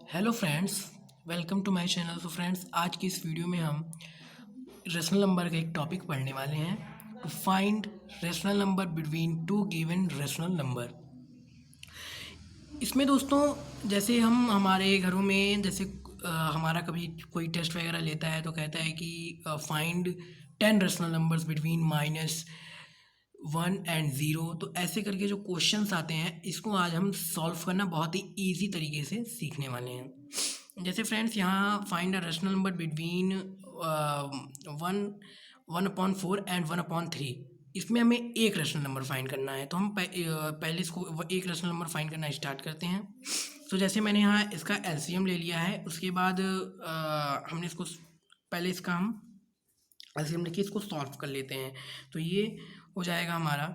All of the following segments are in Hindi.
Hello friends, welcome to my channel. तो फ्रेंड्स, आज की इस वीडियो में हम रेशनल नंबर का एक टॉपिक पढ़ने वाले हैं। To find rational number between two given rational number. इसमें दोस्तों, जैसे हम हमारे घरों में जैसे हमारा कभी कोई टेस्ट वगैरह लेता है तो कहता है कि फाइंड 10 रेशनल नंबर्स बिटवीन -1 और 0। तो ऐसे करके जो क्वेश्चंस आते हैं, इसको आज हम सॉल्व करना बहुत ही ईजी तरीके से सीखने वाले हैं। जैसे फ्रेंड्स, यहाँ find a rational number between 1/4 and 1/3। इसमें हमें एक रेशनल नंबर फाइंड करना है। तो हम पहले इसको एक रेशनल नंबर फाइंड करना स्टार्ट करते हैं। तो जैसे मैंने यहाँ इसका एलसीएम ले लिया है, उसके बाद हमने इसको पहले इसका हम एलसीएम लेके इसको सॉल्व कर लेते हैं। तो ये हो जाएगा हमारा,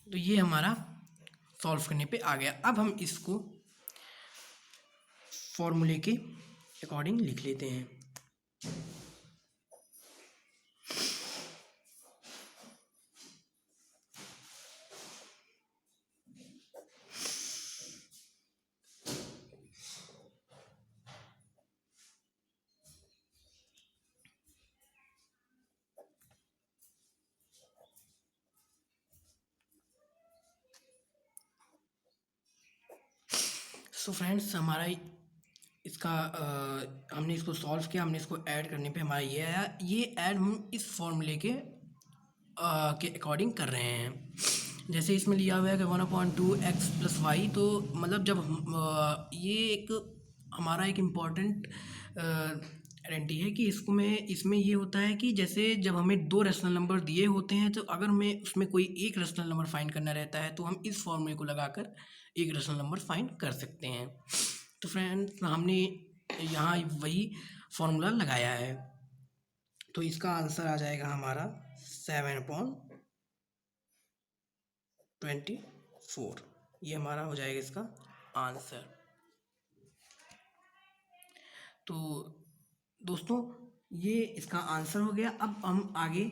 तो ये हमारा सॉल्व करने पे आ गया। अब हम इसको फॉर्मूले के अकॉर्डिंग लिख लेते हैं। सो फ्रेंड्स, हमारा इसका हमने इसको सॉल्व किया, हमने इसको ऐड करने पे हमारा ये आया। ये ऐड हम इस फॉर्मूले के अकॉर्डिंग कर रहे हैं। जैसे इसमें लिया हुआ है कि 1/2x+y। तो मतलब जब ये एक हमारा एक इम्पॉर्टेंट आइडेंटिटी है कि इसमें ये होता है कि जैसे जब हमें दो रेशनल नंबर दिए होते हैं, तो अगर हमें उसमें कोई एक रेशनल नंबर फाइंड करना रहता है, तो हम इस फॉर्मूले को लगाकर एक रेशनल नंबर फाइंड कर सकते हैं। तो फ्रेंड्स, हमने यहाँ वही फॉर्मूला लगाया है। तो इसका आंसर आ जाएगा हमारा 7/24। ये हमारा हो जाएगा इसका आंसर। तो दोस्तों, ये इसका आंसर हो गया। अब हम आगे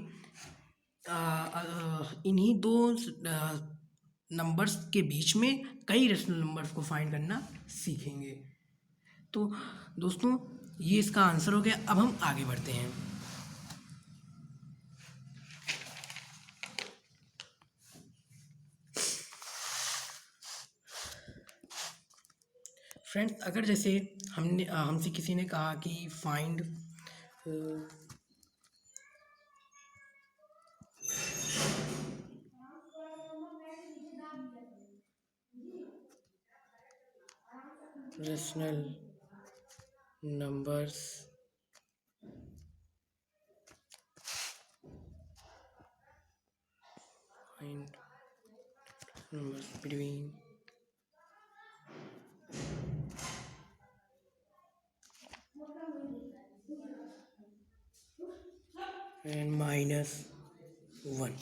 इन्हीं दो नंबर्स के बीच में कई रेशनल नंबर्स को फाइंड करना सीखेंगे। तो दोस्तों, ये इसका आंसर हो गया। अब हम आगे बढ़ते हैं। फ्रेंड्स, अगर जैसे हमसे किसी ने कहा कि find rational numbers find numbers between and -1।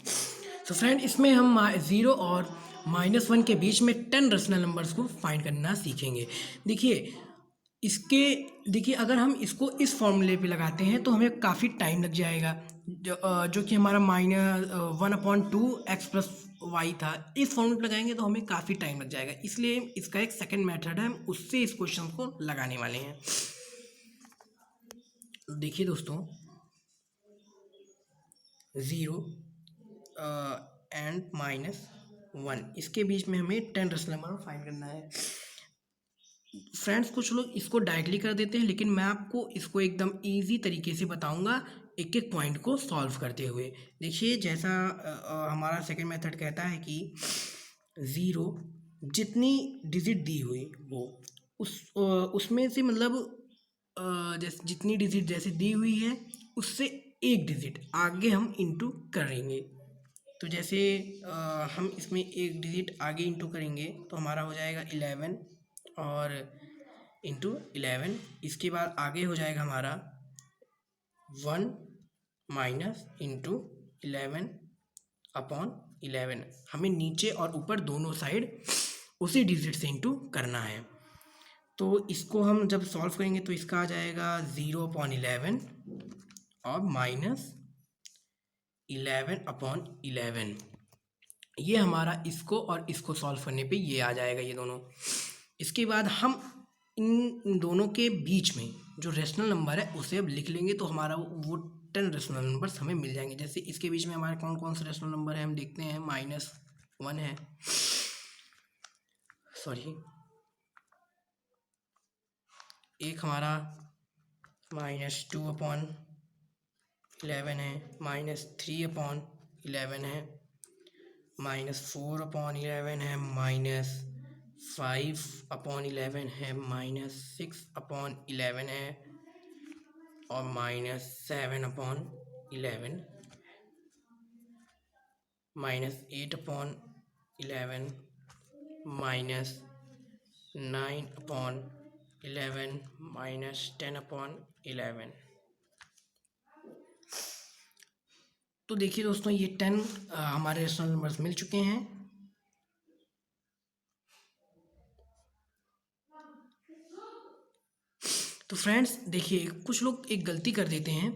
तो फ्रेंड, इसमें हम 0 और -1 के बीच में 10 रेशनल नंबर्स को फाइंड करना सीखेंगे। देखिए इसके देखिए अगर हम इसको इस फॉर्मूले पे लगाते हैं तो हमें काफ़ी टाइम लग जाएगा। जो कि हमारा -1/2x+y था। इस फॉर्मूले पे लगाएंगे तो हमें काफ़ी टाइम लग जाएगा। इसलिए इसका एक सेकंड मेथड है, हम उससे इस क्वेश्चन को लगाने वाले हैं। देखिए दोस्तों, 0 एंड -1, इसके बीच में हमें 10 रेशनल नंबर फाइंड करना है। फ्रेंड्स, कुछ लोग इसको डायरेक्टली कर देते हैं, लेकिन मैं आपको इसको एकदम इजी तरीके से बताऊंगा, एक एक पॉइंट को सॉल्व करते हुए। देखिए, जैसा हमारा सेकंड मेथड कहता है कि 0 जितनी डिजिट दी हुई वो उसमें से मतलब जैसे जितनी डिजिट जैसे दी हुई है, उससे एक डिजिट आगे हम इंटू करेंगे। तो जैसे हम इसमें एक डिजिट आगे इंटू करेंगे तो हमारा हो जाएगा 11 और इंटू 11। इसके बाद आगे हो जाएगा हमारा 1 माइनस इंटू 11/11। हमें नीचे और ऊपर दोनों साइड उसी डिजिट से इंटू करना है। तो इसको हम जब सॉल्व करेंगे तो इसका आ जाएगा 0/11 और माइनस 11/11। ये हमारा इसको और इसको सॉल्व करने पे ये आ जाएगा, ये दोनों। इसके बाद हम इन दोनों के बीच में जो रेशनल नंबर है उसे अब लिख लेंगे, तो हमारा वो 10 रेशनल नंबर्स हमें मिल जाएंगे। जैसे इसके बीच में हमारे कौन कौन से रेशनल नंबर है हम देखते हैं। -1 है, सॉरी, एक हमारा -2/11 है, -3/11 है, -4/11 है, -5/11 है, -6/11 है और -7/11, -8/11, -9/11, -10/11। तो देखिए दोस्तों, ये 10 हमारे रेशनल नंबर्स मिल चुके हैं। तो फ्रेंड्स देखिए, कुछ लोग एक गलती कर देते हैं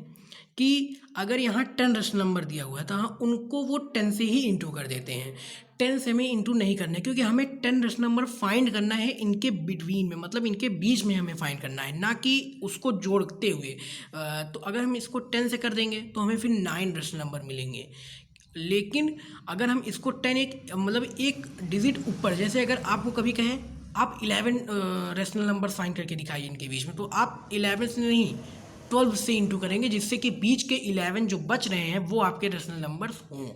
कि अगर यहाँ 10 रेशनल नंबर दिया हुआ है तो हाँ उनको वो 10 से ही इंटू कर देते हैं। 10 से हमें इंटू नहीं करना है, क्योंकि हमें 10 रेशनल नंबर फाइंड करना है इनके बिटवीन में, मतलब इनके बीच में हमें फाइंड करना है, ना कि उसको जोड़ते हुए। तो अगर हम इसको 10 से कर देंगे तो हमें फिर 9 रेशनल नंबर मिलेंगे। लेकिन अगर हम इसको 10 मतलब एक डिजिट ऊपर, जैसे अगर आपको कभी कहें आप 11 रेशनल नंबर फाइंड करके दिखाइए इनके बीच में, तो आप 11 से नहीं 12 से इंटू करेंगे, जिससे कि बीच के 11 जो बच रहे हैं वो आपके रेशनल नंबर्स हों।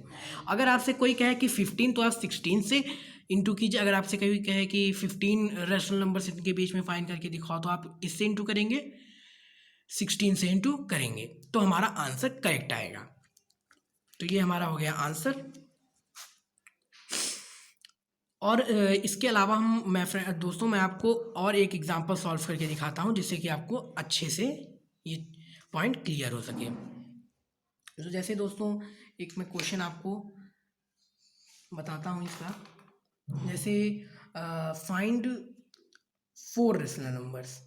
अगर आपसे कोई कहे कि 15, तो आप 16 से इंटू कीजिए। अगर आपसे कोई कहे कि 15 रेशनल नंबर्स इनके बीच में फाइंड करके दिखाओ, तो आप किससे इंटू करेंगे? 16 से इंटू करेंगे, तो हमारा आंसर करेक्ट आएगा। तो ये हमारा हो गया आंसर। और इसके अलावा दोस्तों मैं आपको और एक एग्जांपल सॉल्व करके दिखाता हूँ, जिससे कि आपको अच्छे से ये पॉइंट क्लियर हो सके। तो जैसे दोस्तों एक मैं क्वेश्चन आपको बताता हूँ इसका। जैसे फाइंड 4 रेशनल नंबर्स,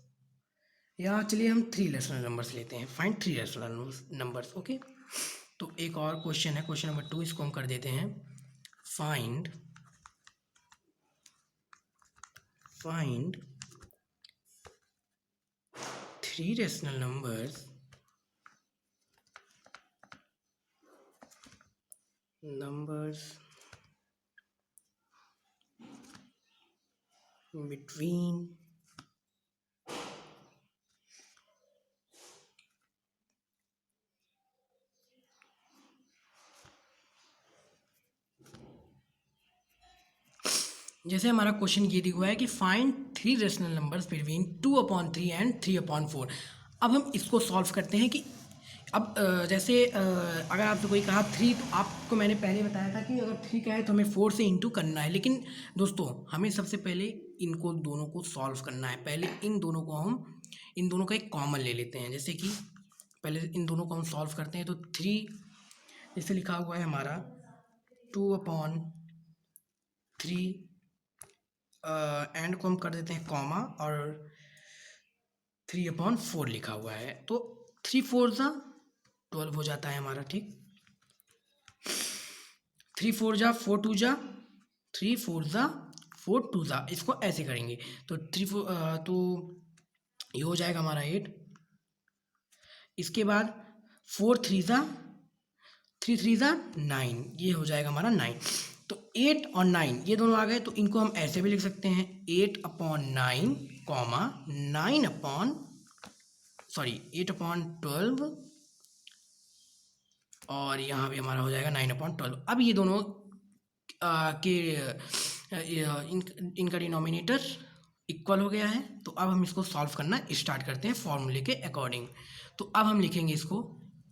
या चलिए हम 3 रेशनल नंबर्स लेते हैं। Find 3 rational numbers, okay. तो एक और क्वेश्चन है, क्वेश्चन नंबर 2, इसको हम कर देते हैं। फाइंड 3 rational numbers between जैसे हमारा क्वेश्चन ये दिया हुआ है कि find 3 rational numbers between 2/3 and 3/4। अब हम इसको सॉल्व करते हैं कि अब जैसे अगर आपसे कोई कहा 3, तो आपको मैंने पहले बताया था कि अगर 3 का है तो हमें 4 से इंटू करना है। लेकिन दोस्तों हमें सबसे पहले इनको दोनों को सॉल्व करना है। पहले इन दोनों का एक कॉमन ले लेते हैं। जैसे कि पहले इन दोनों को हम सॉल्व करते हैं। तो 3 जैसे लिखा हुआ है हमारा 2/3 एंड को हम कर देते हैं कॉमा, और 3/4 लिखा हुआ है। तो 3 4 जा 12 हो जाता है हमारा, ठीक। 3 4 जा 4 2 जा 3 4 जा 4 2 जा, इसको ऐसे करेंगे तो 3 4 तो ये हो जाएगा हमारा 8। इसके बाद 4 3 जा 3 3 जा 9, ये हो जाएगा हमारा 9। तो 8 और 9 ये दोनों आ गए, तो इनको हम ऐसे भी लिख सकते हैं 8/9 कॉमा 8/12, और यहाँ भी हमारा हो जाएगा 9/12। अब ये दोनों इनका डिनोमिनेटर इक्वल हो गया है। तो अब हम इसको सॉल्व करना स्टार्ट करते हैं फॉर्मूले के अकॉर्डिंग। तो अब हम लिखेंगे इसको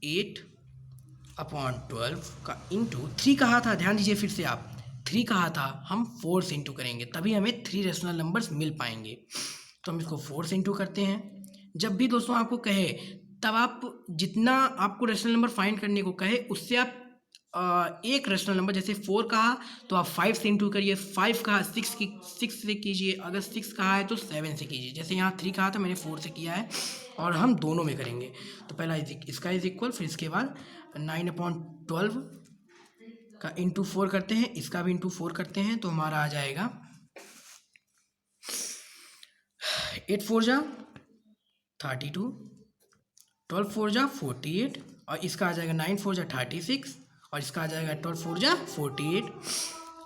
8/12 का इंटू 3 कहा था, ध्यान दीजिए फिर से आप 3 कहा था, हम 4 से इंटू करेंगे तभी हमें 3 रेशनल नंबर्स मिल पाएंगे। तो हम इसको 4 से इंटू करते हैं। जब भी दोस्तों आपको कहे, तब आप जितना आपको रेशनल नंबर फाइंड करने को कहे उससे आप एक रेशनल नंबर, जैसे 4 कहा तो आप 5 से इंटू करिए, 5 कहा 6 से कीजिए, अगर 6 कहा है तो 7 से कीजिए। जैसे यहाँ 3 कहा था मैंने 4 से किया है, और हम दोनों में करेंगे। तो पहला इसका इज इक्वल, फिर इसके बाद 9/12 का इंटू 4 करते हैं, इसका भी इंटू 4 करते हैं, तो हमारा आ जाएगा 8 4 जा 32, 12 4 जा 48, और इसका आ जाएगा 9 4 जा 36, और इसका आ जाएगा 12 4 जा 48।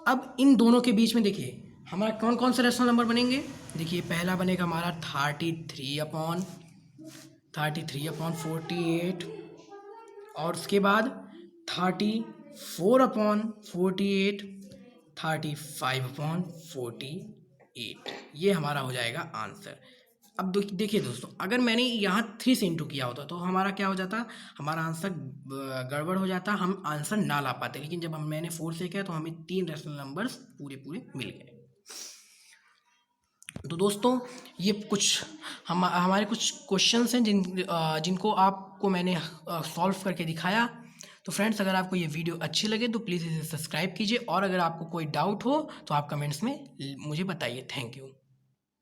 अब इन दोनों के बीच में देखिए हमारा कौन कौन से रेशनल नंबर बनेंगे। देखिए पहला बनेगा हमारा 33/48, और उसके बाद 34/48, 35/48, ये हमारा हो जाएगा आंसर। अब देखिए दोस्तों, अगर मैंने यहाँ 3 से इंटू किया होता तो हमारा क्या हो जाता, हमारा आंसर गड़बड़ हो जाता, हम आंसर ना ला पाते। लेकिन जब मैंने 4 से किया तो हमें 3 रेशनल नंबर्स पूरे मिल गए। तो दोस्तों ये कुछ हमारे कुछ क्वेश्चंस हैं जिनको आपको मैंने सॉल्व करके दिखाया। तो फ्रेंड्स, अगर आपको ये वीडियो अच्छी लगे तो प्लीज़ इसे सब्सक्राइब कीजिए, और अगर आपको कोई डाउट हो तो आप कमेंट्स में मुझे बताइए। Thank you.